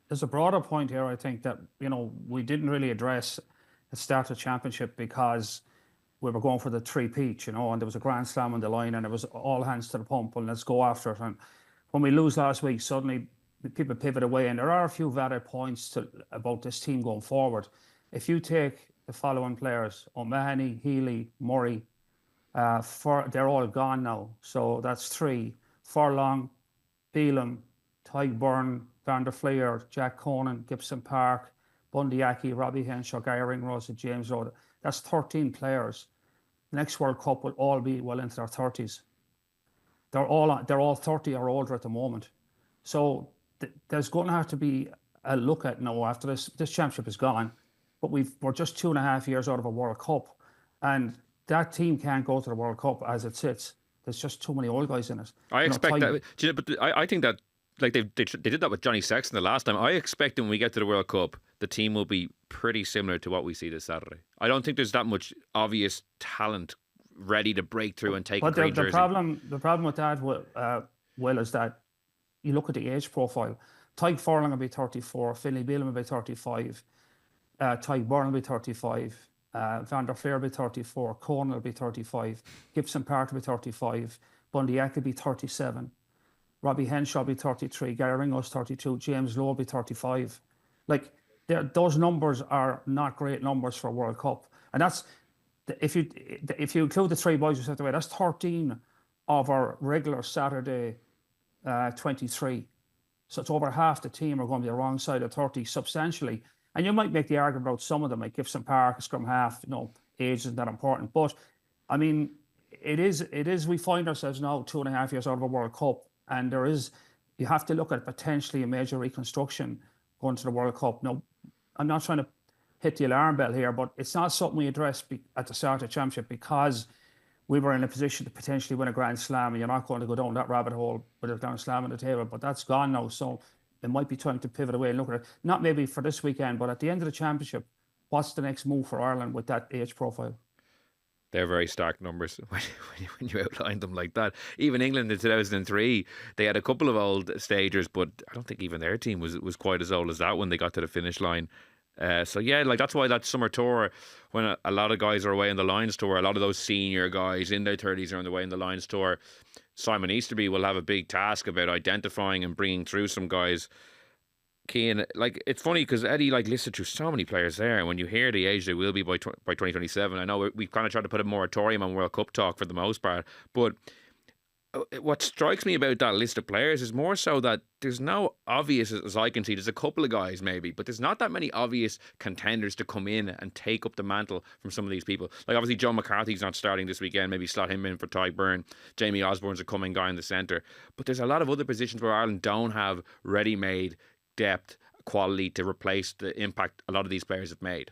there's a broader point here, I think, that, we didn't really address the start of the championship because we were going for the three-peat, and there was a grand slam on the line and it was all hands to the pump and let's go after it. And when we lose last week, suddenly people pivot away. And there are a few valid points about this team going forward. If you take the following players, O'Mahony, Healy, Murray, they're all gone now. So that's three. Furlong, Phelan, Tyke Byrne, Van der Fleer, Jack Conan, Gibson Park, Bundy Aki, Robbie Henshaw, Gary Ringrose, and James Rhoda. That's 13 players. The next World Cup will all be well into their 30s. They're all 30 or older at the moment. So there's going to have to be a look at now after this championship is gone, but we're just 2.5 years out of a World Cup, and that team can't go to the World Cup as it sits. There's just too many old guys in it. I expect that, but I think that like they did that with Johnny Sexton the last time. I expect when we get to the World Cup, the team will be pretty similar to what we see this Saturday. I don't think there's that much obvious talent ready to break through and take a green jersey. The problem with that, Will, is that you look at the age profile. Tyke Furlong will be 34, Finlay Bealham will be 35, Tyke Byrne will be 35, Van der Fleer will be 34, Conan will be 35, Gibson Park will be 35, Bundy Aki will be 37, Robbie Henshaw will be 33, Gary Ringrose 32, James Lowe will be 35. Like, those numbers are not great numbers for a World Cup. And that's, if you include the three boys who stepped away, that's 13 of our regular Saturday 23. So it's over half the team are going to be the wrong side of 30 substantially. And you might make the argument about some of them, like Gibson Park, scrum half, age isn't that important. But I mean, it is, we find ourselves now 2.5 years out of a World Cup, and you have to look at potentially a major reconstruction going to the World Cup. Now, I'm not trying to hit the alarm bell here, but it's not something we addressed at the start of the championship because we were in a position to potentially win a Grand Slam, and you're not going to go down that rabbit hole with a Grand Slam on the table, but that's gone now. So it might be time to pivot away and look at it. Not maybe for this weekend, but at the end of the championship, what's the next move for Ireland with that age profile? They're very stark numbers when you outline them like that. Even England in 2003, they had a couple of old stagers, but I don't think even their team was quite as old as that when they got to the finish line. So yeah, like that's why that summer tour, when a lot of guys are away in the Lions tour, a lot of those senior guys in their 30s are on the way in the Lions tour. Simon Easterby will have a big task about identifying and bringing through some guys. Cian, like, it's funny because Eddie listed through so many players there, and when you hear the age they will be by 2027, I know we've kind of tried to put a moratorium on World Cup talk for the most part, but what strikes me about that list of players is more so that there's no obvious, as I can see, there's a couple of guys maybe, but there's not that many obvious contenders to come in and take up the mantle from some of these people. Like, obviously Joe McCarthy's not starting this weekend, maybe slot him in for Tyke Byrne. Jamie Osborne's a coming guy in the centre, but there's a lot of other positions where Ireland don't have ready-made depth, quality to replace the impact a lot of these players have made.